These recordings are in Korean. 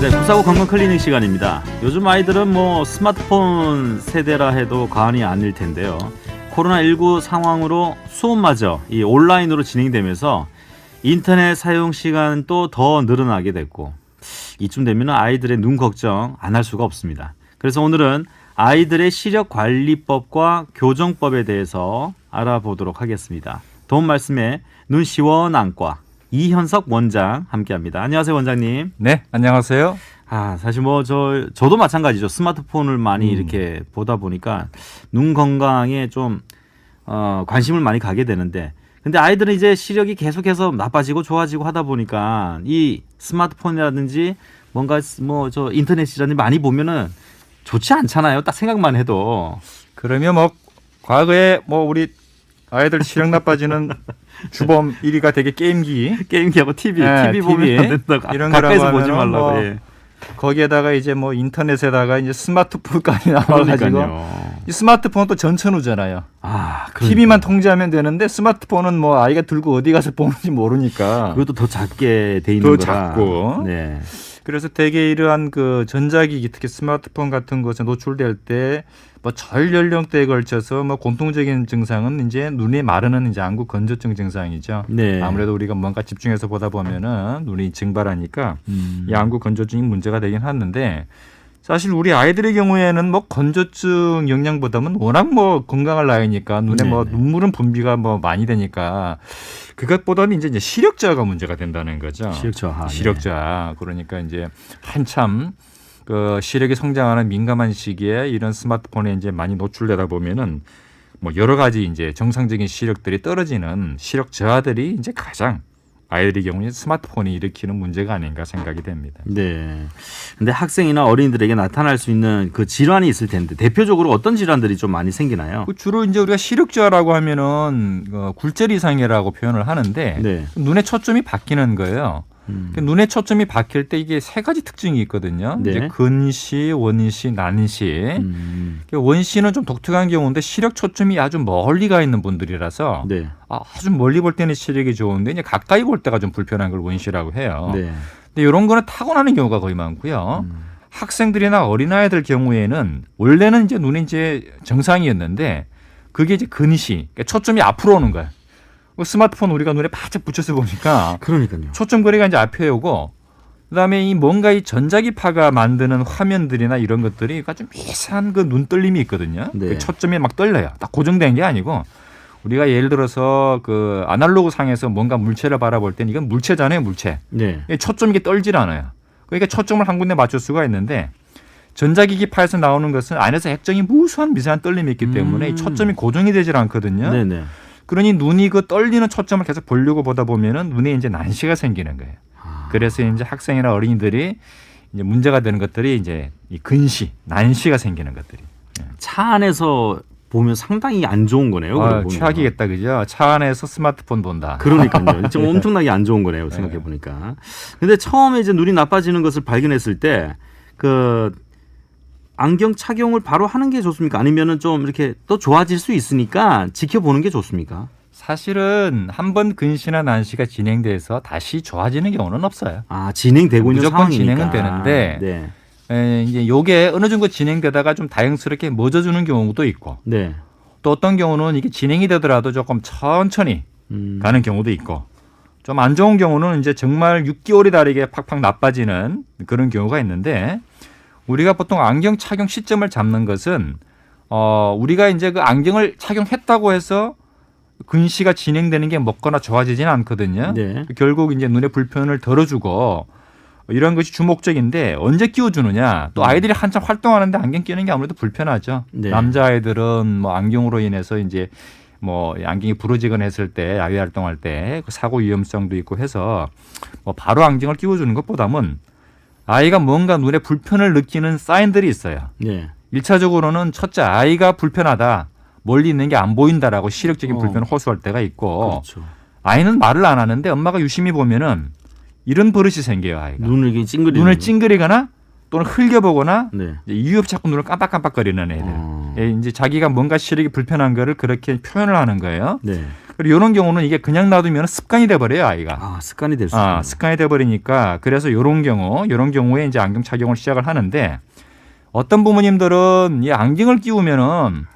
네, 구사고 건강 클리닉 시간입니다. 요즘 아이들은 뭐 스마트폰 세대라 해도 과언이 아닐 텐데요. 코로나19 상황으로 수업마저 이 온라인으로 진행되면서 인터넷 사용 시간도 더 늘어나게 됐고, 이쯤 되면 아이들의 눈 걱정 안 할 수가 없습니다. 그래서 오늘은 아이들의 시력 관리법과 교정법에 대해서 알아보도록 하겠습니다. 도움 말씀에 눈 시원안과 이현석 원장 함께합니다. 안녕하세요, 원장님. 네, 안녕하세요. 사실 뭐 저도 마찬가지죠. 스마트폰을 많이 이렇게 보다 보니까 눈 건강에 좀 관심을 많이 가게 되는데, 근데 아이들은 이제 시력이 계속해서 나빠지고 좋아지고 하다 보니까 이 스마트폰이라든지 뭔가 뭐 인터넷이라든지 많이 보면은 좋지 않잖아요. 딱 생각만 해도. 그러면 뭐 과거에 뭐 우리 아이들 시력 나빠지는 주범 1위가 되게 게임기하고 TV TV 보면 안 된다고. 이런 가까이서 거라고 보지 하면은 말라고. 뭐 예. 거기에다가 이제 뭐 인터넷에다가 이제 스마트폰까지 나와가지고 그러니까요. 이 스마트폰은 또 전천후잖아요. 그러니까. TV만 통제하면 되는데 스마트폰은 뭐 아이가 들고 어디 가서 보는지 모르니까 그것도 더 작게 돼 있는 더 거라. 작고. 네. 그래서 대개 이러한 그 전자기기 특히 스마트폰 같은 것에 노출될 때 뭐 전 연령대에 걸쳐서 뭐 공통적인 증상은 이제 눈이 마르는 이제 안구 건조증 증상이죠. 네. 아무래도 우리가 뭔가 집중해서 보다 보면은 눈이 증발하니까 이 안구 건조증이 문제가 되긴 하는데, 사실 우리 아이들의 경우에는 뭐 건조증 영향보다는 워낙 뭐 건강할 나이니까 눈에 뭐 네네. 눈물은 분비가 뭐 많이 되니까 그것보다는 이제 시력 저하가 문제가 된다는 거죠. 시력 저하. 시력 저하. 그러니까 이제 한참 그 시력이 성장하는 민감한 시기에 이런 스마트폰에 이제 많이 노출되다 보면은 뭐 여러 가지 이제 정상적인 시력들이 떨어지는 시력 저하들이 이제 가장 아이들의 경우에 스마트폰이 일으키는 문제가 아닌가 생각이 됩니다. 네. 근데 학생이나 어린이들에게 나타날 수 있는 그 질환이 있을 텐데, 대표적으로 어떤 질환들이 좀 많이 생기나요? 주로 이제 우리가 시력 저하라고 하면은 굴절 이상이라고 표현을 하는데, 네. 눈의 초점이 바뀌는 거예요. 눈의 초점이 바뀔 때 이게 세 가지 특징이 있거든요. 네. 이제 근시, 원시, 난시. 원시는 좀 독특한 경우인데 시력 초점이 아주 멀리 가 있는 분들이라서 네. 아주 멀리 볼 때는 시력이 좋은데 이제 가까이 볼 때가 좀 불편한 걸 원시라고 해요. 네. 근데 이런 거는 타고나는 경우가 거의 많고요. 학생들이나 어린아이들 경우에는 원래는 이제 눈이 이제 정상이었는데 그게 이제 근시, 그러니까 초점이 앞으로 오는 거예요. 스마트폰 우리가 눈에 바짝 붙여서 보니까 그러니까요. 초점거리가 이제 앞에 오고, 그다음에 이 뭔가 이 전자기파가 만드는 화면들이나 이런 것들이 좀 미세한 그 눈떨림이 있거든요. 네. 그 초점이 막 떨려요. 딱 고정된 게 아니고, 우리가 예를 들어서 그 아날로그 상에서 뭔가 물체를 바라볼 때는 이건 물체잖아요, 물체. 네. 초점이 이게 떨질 않아요. 그러니까 초점을 한 군데 맞출 수가 있는데, 전자기기파에서 나오는 것은 안에서 액정이 무수한 미세한 떨림이 있기 때문에 이 초점이 고정이 되질 않거든요. 네네. 그러니 눈이 그 떨리는 초점을 계속 보려고 보다 보면은 눈에 이제 난시가 생기는 거예요. 그래서 이제 학생이나 어린이들이 이제 문제가 되는 것들이 이제 이 근시, 난시가 생기는 것들이. 차 안에서 보면 상당히 안 좋은 거네요. 보면. 최악이겠다, 그죠? 차 안에서 스마트폰 본다. 그러니까요. 지금 엄청나게 안 좋은 거네요. 생각해 보니까. 근데 처음에 이제 눈이 나빠지는 것을 발견했을 때 그 안경 착용을 바로 하는 게 좋습니까? 아니면은 좀 이렇게 또 좋아질 수 있으니까 지켜보는 게 좋습니까? 사실은 한번 근시나 난시가 진행돼서 다시 좋아지는 경우는 없어요. 진행되고 있는 무조건 상황이니까. 진행은 되는데, 네. 이제 요게 어느 정도 진행되다가 좀 다행스럽게 멎어주는 경우도 있고, 네. 또 어떤 경우는 이게 진행이 되더라도 조금 천천히 가는 경우도 있고, 좀 안 좋은 경우는 이제 정말 6개월이 다르게 팍팍 나빠지는 그런 경우가 있는데, 우리가 보통 안경 착용 시점을 잡는 것은 우리가 이제 그 안경을 착용했다고 해서 근시가 진행되는 게 먹거나 좋아지지는 않거든요. 네. 결국 이제 눈의 불편을 덜어주고 이런 것이 주목적인데, 언제 끼워주느냐. 또 아이들이 한참 활동하는데 안경 끼는 게 아무래도 불편하죠. 네. 남자아이들은 뭐 안경으로 인해서 이제 뭐 안경이 부러지거나 했을 때, 야외 활동할 때 그 사고 위험성도 있고 해서 뭐 바로 안경을 끼워주는 것보다는 아이가 뭔가 눈에 불편을 느끼는 사인들이 있어요. 네. 1차적으로는 첫째, 아이가 불편하다, 멀리 있는 게 안 보인다라고 시력적인 불편을 호소할 때가 있고, 그렇죠. 아이는 말을 안 하는데 엄마가 유심히 보면은 이런 버릇이 생겨요. 아이가 눈을 찡그리는. 눈을 찡그리거나 또는 흘겨보거나 네. 이유 없이 자꾸 눈을 깜빡깜빡거리는 애들. 이제 자기가 뭔가 시력이 불편한 거를 그렇게 표현을 하는 거예요. 네. 그리고 이런 경우는 이게 그냥 놔두면 습관이 돼버려요, 아이가. 아, 습관이 될 수 있어요. 습관이 돼버리니까 그래서 이런 경우에 이제 안경 착용을 시작을 하는데 어떤 부모님들은 이 안경을 끼우면은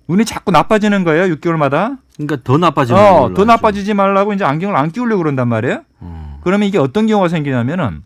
눈이 자꾸 나빠지는 거예요, 6개월마다. 그러니까 더 나빠지는 걸로 더 알죠. 나빠지지 말라고 이제 안경을 안 끼우려고 그런단 말이에요. 그러면 이게 어떤 경우가 생기냐면은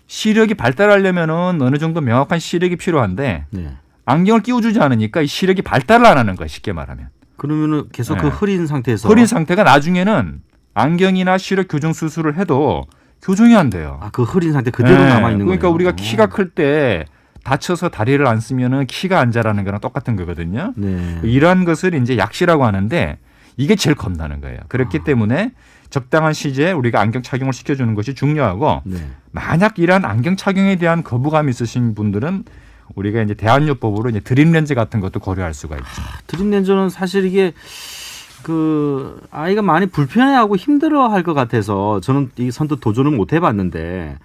시력이 발달하려면은 어느 정도 명확한 시력이 필요한데 네. 안경을 끼워주지 않으니까 이 시력이 발달을 안 하는 거예요, 쉽게 말하면. 그러면은 계속 네. 그 흐린 상태에서 흐린 상태가 나중에는 안경이나 시력 교정 수술을 해도 교정이 안 돼요. 그 흐린 상태 그대로 네. 남아 있는 거예요. 그러니까 우리가 키가 클 때 다쳐서 다리를 안 쓰면은 키가 안 자라는 거랑 똑같은 거거든요. 네. 이러한 것을 이제 약시라고 하는데 이게 제일 겁나는 거예요. 그렇기 때문에 적당한 시기에 우리가 안경 착용을 시켜주는 것이 중요하고 네. 만약 이러한 안경 착용에 대한 거부감이 있으신 분들은 우리가 이제 대한요법으로 이제 드림 렌즈 같은 것도 고려할 수가 있죠. 드림 렌즈는 사실 이게 그 아이가 많이 불편해하고 힘들어할 것 같아서 저는 이 선뜻 도전을 못 해봤는데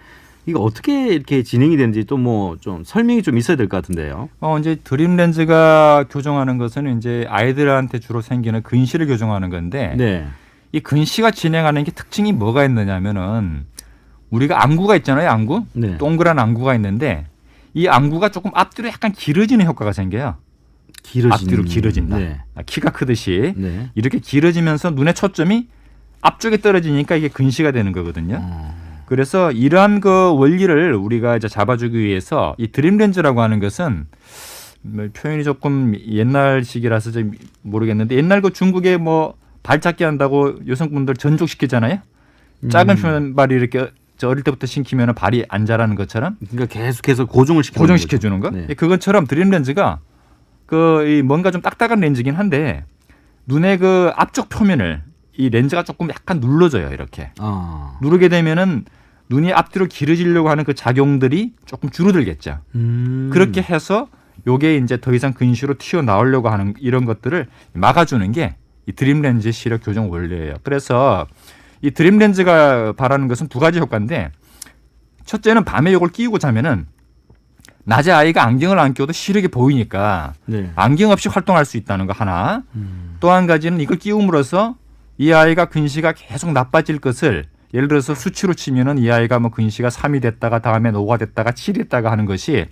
이거 어떻게 이렇게 진행이 되는지 또 뭐 좀 설명이 좀 있어야 될 것 같은데요. 이제 드림 렌즈가 교정하는 것은 이제 아이들한테 주로 생기는 근시를 교정하는 건데 네. 이 근시가 진행하는 게 특징이 뭐가 있느냐면은 우리가 안구가 있잖아요, 안구. 네. 동그란 안구가 있는데 이 안구가 조금 앞뒤로 약간 길어지는 효과가 생겨요. 앞뒤로 길어진다. 네. 키가 크듯이 네. 이렇게 길어지면서 눈의 초점이 앞쪽에 떨어지니까 이게 근시가 되는 거거든요. 그래서 이러한 그 원리를 우리가 이제 잡아주기 위해서 이 드림 렌즈라고 하는 것은 뭐 표현이 조금 옛날식이라서 좀 모르겠는데 옛날 그 중국에 뭐 발작기 한다고 여성분들 전족시키잖아요. 작은 신발이 이렇게 저 어릴 때부터 신기면 발이 안 자라는 것처럼 그러니까 계속해서 고정을 시켜 고정시켜 주는 거. 네. 그것처럼 드림 렌즈가 이 뭔가 좀 딱딱한 렌즈긴 한데 눈의 그 앞쪽 표면을 이 렌즈가 조금 약간 눌러줘요. 이렇게 누르게 되면은 눈이 앞뒤로 길어지려고 하는 그 작용들이 조금 줄어들겠죠. 그렇게 해서 요게 이제 더 이상 근시로 튀어나오려고 하는 이런 것들을 막아주는 게 이 드림 렌즈 시력 교정 원리예요. 그래서 이 드림 렌즈가 바라는 것은 두 가지 효과인데 첫째는 밤에 이걸 끼우고 자면은 낮에 아이가 안경을 안 껴도 시력이 보이니까 네. 안경 없이 활동할 수 있다는 거 하나. 또 한 가지는 이걸 끼움으로써 이 아이가 근시가 계속 나빠질 것을 예를 들어서 수치로 치면은 이 아이가 뭐 근시가 3이 됐다가 다음에 5가 됐다가 7이 됐다가 하는 것이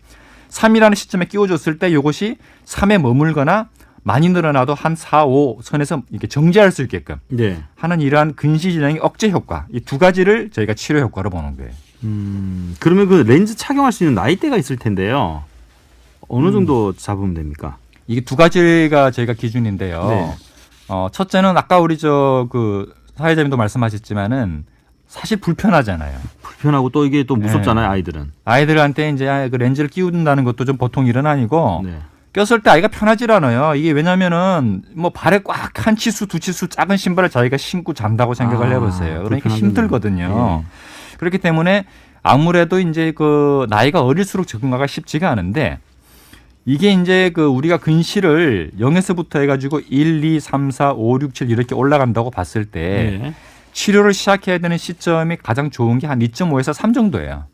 3이라는 시점에 끼워줬을 때 이것이 3에 머물거나 많이 늘어나도 한 4, 5 선에서 이렇게 정지할 수 있게끔 네. 하는 이러한 근시 진행의 억제 효과 이 두 가지를 저희가 치료 효과로 보는 거예요. 그러면 그 렌즈 착용할 수 있는 나이대가 있을 텐데요. 어느 정도 잡으면 됩니까? 이게 두 가지가 저희가 기준인데요. 네. 첫째는 아까 우리 그 사회자님도 말씀하셨지만은 사실 불편하잖아요. 불편하고 또 이게 또 무섭잖아요, 네. 아이들은. 아이들한테 이제 그 렌즈를 끼운다는 것도 좀 보통 일은 아니고 네. 꼈을 때 아이가 편하질 않아요. 이게 왜냐면은 뭐 발에 꽉 한 치수 두 치수 작은 신발을 자기가 신고 잔다고 생각을 해보세요. 그러니까 불편하겠네요. 힘들거든요. 네. 그렇기 때문에 아무래도 이제 그 나이가 어릴수록 적응하기가 쉽지가 않은데 이게 이제 그 우리가 근시를 0에서부터 해가지고 1, 2, 3, 4, 5, 6, 7 이렇게 올라간다고 봤을 때 네. 치료를 시작해야 되는 시점이 가장 좋은 게 한 2.5에서 3 정도예요.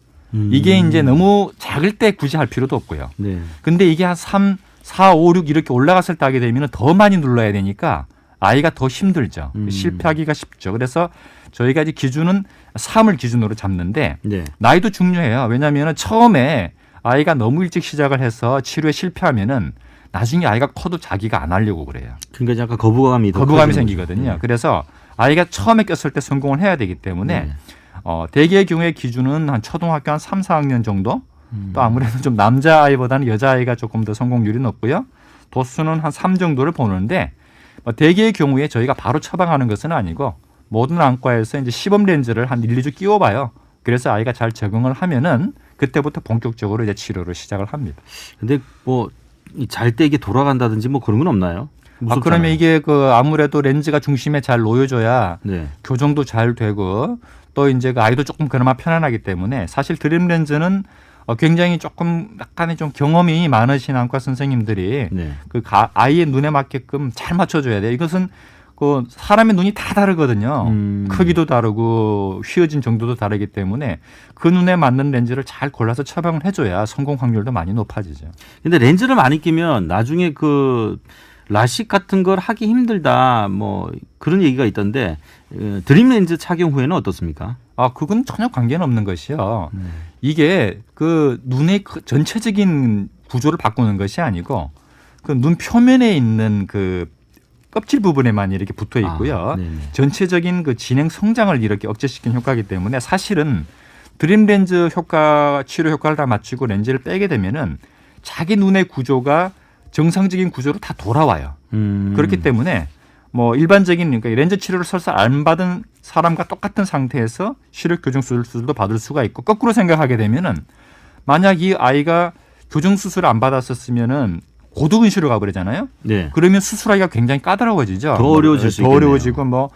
이게 이제 너무 작을 때 굳이 할 필요도 없고요. 네. 근데 이게 한 3, 4, 5, 6 이렇게 올라갔을 때 하게 되면 더 많이 눌러야 되니까 아이가 더 힘들죠. 실패하기가 쉽죠. 그래서 저희가 이제 기준은 3을 기준으로 잡는데 네. 나이도 중요해요. 왜냐하면 처음에 아이가 너무 일찍 시작을 해서 치료에 실패하면은 나중에 아이가 커도 자기가 안 하려고 그래요. 그러니까 약간 거부감이 거부감이 생기거든요. 네. 그래서 아이가 처음에 꼈을 때 성공을 해야 되기 때문에 네. 대개의 경우의 기준은 한 초등학교 한 3, 4학년 정도 또 아무래도 좀 남자아이보다는 여자아이가 조금 더 성공률이 높고요. 도수는 한 3 정도를 보는데 대개의 경우에 저희가 바로 처방하는 것은 아니고 모든 안과에서 이제 시범 렌즈를 한 1, 2주 끼워봐요. 그래서 아이가 잘 적응을 하면은 그때부터 본격적으로 이제 치료를 시작을 합니다. 근데 뭐 잘 때 이게 돌아간다든지 뭐 그런 건 없나요? 무섭잖아요. 그러면 이게 그 아무래도 렌즈가 중심에 잘 놓여줘야 네. 교정도 잘 되고 또 이제 그 아이도 조금 그나마 편안하기 때문에 사실 드림 렌즈는 굉장히 조금 약간의 좀 경험이 많으신 안과 선생님들이 네. 그 아이의 눈에 맞게끔 잘 맞춰줘야 돼요. 이것은 그 사람의 눈이 다 다르거든요. 크기도 다르고 휘어진 정도도 다르기 때문에 그 눈에 맞는 렌즈를 잘 골라서 처방을 해줘야 성공 확률도 많이 높아지죠. 근데 렌즈를 많이 끼면 나중에 그 라식 같은 걸 하기 힘들다 뭐 그런 얘기가 있던데 드림 렌즈 착용 후에는 어떻습니까? 아, 그건 전혀 관계는 없는 것이요. 이게 그 눈의 전체적인 구조를 바꾸는 것이 아니고 그 눈 표면에 있는 그 껍질 부분에만 이렇게 붙어 있고요. 전체적인 그 진행 성장을 이렇게 억제시키는 효과이기 때문에 사실은 드림 렌즈 효과, 치료 효과를 다 마치고 렌즈를 빼게 되면은 자기 눈의 구조가 정상적인 구조로 다 돌아와요. 그렇기 때문에 뭐 일반적인 그러니까 렌즈 치료를 설사 안 받은 사람과 똑같은 상태에서 시력 교정 수술도 받을 수가 있고 거꾸로 생각하게 되면은 만약 이 아이가 교정 수술을 안 받았었으면은 고도근시로 가버리잖아요. 네. 그러면 수술하기가 굉장히 까다로워지죠. 더 어려워질 수 더 있겠네요. 어려워지고 뭐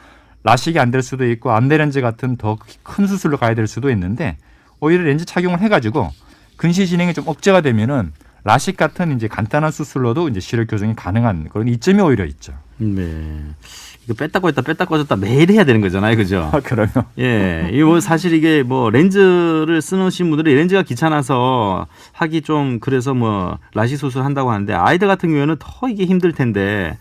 라식이 안 될 수도 있고 안대렌즈 같은 더 큰 수술로 가야 될 수도 있는데 오히려 렌즈 착용을 해가지고 근시 진행이 좀 억제가 되면은 라식 같은 이제 간단한 수술로도 이제 시력 교정이 가능한 그런 이점이 오히려 있죠. 네. 이거 뺐다 꽂았다 뺐다 꽂았다 매일 해야 되는 거잖아요, 그죠? 그러면 예, 이거 사실 이게 뭐 렌즈를 쓰시는 분들이 렌즈가 귀찮아서 하기 좀 그래서 뭐 라식 수술 한다고 하는데 아이들 같은 경우에는 더 이게 힘들 텐데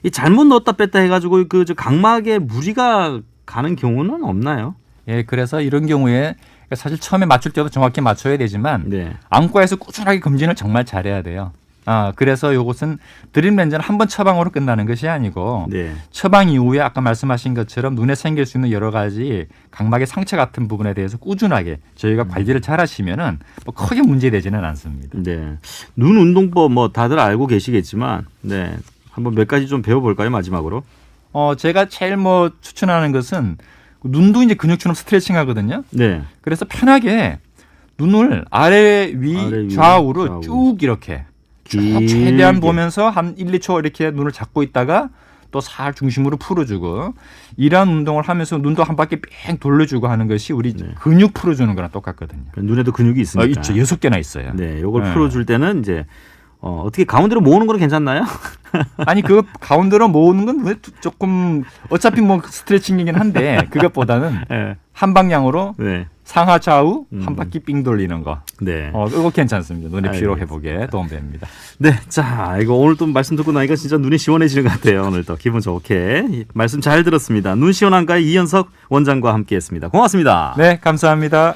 이 잘못 넣었다 뺐다 해가지고 그 저 각막에 무리가 가는 경우는 없나요? 예, 그래서 이런 경우에 사실 처음에 맞출 때도 정확히 맞춰야 되지만 네. 안과에서 꾸준하게 검진을 정말 잘해야 돼요. 아, 그래서 이것은 드림 렌즈는 한 번 처방으로 끝나는 것이 아니고 네. 처방 이후에 아까 말씀하신 것처럼 눈에 생길 수 있는 여러 가지 각막의 상처 같은 부분에 대해서 꾸준하게 저희가 관리를 잘 하시면은 뭐 크게 문제되지는 않습니다. 네. 눈 운동법 뭐 다들 알고 계시겠지만 네. 한번 몇 가지 좀 배워볼까요, 마지막으로? 제가 제일 뭐 추천하는 것은 눈도 이제 근육처럼 스트레칭 하거든요. 네. 그래서 편하게 눈을 아래 위 좌우로 쭉 이렇게 쭉 최대한 보면서 한 1, 2초 이렇게 눈을 잡고 있다가 또 살 중심으로 풀어주고 이러한 운동을 하면서 눈도 한 바퀴 뺑 돌려주고 하는 것이 우리 근육 풀어주는 거랑 똑같거든요. 눈에도 근육이 있으니까. 있죠. 6개나 있어요. 네, 요걸 풀어줄 때는 이제 어떻게 가운데로 모으는 건 괜찮나요? 아니 그 가운데로 모으는 건 왜 조금 어차피 뭐 스트레칭이긴 한데 그것보다는 네. 한 방향으로 네. 상하 좌우 한 바퀴 삥 돌리는 거. 네. 이거 괜찮습니다. 눈의 피로 알겠습니다. 회복에 도움됩니다. 네, 자, 이거 오늘 또 말씀 듣고 나니까 진짜 눈이 시원해지는 것 같아요. 오늘 또 기분 좋게 말씀 잘 들었습니다. 눈 시원한가의 이현석 원장과 함께했습니다. 고맙습니다. 네, 감사합니다.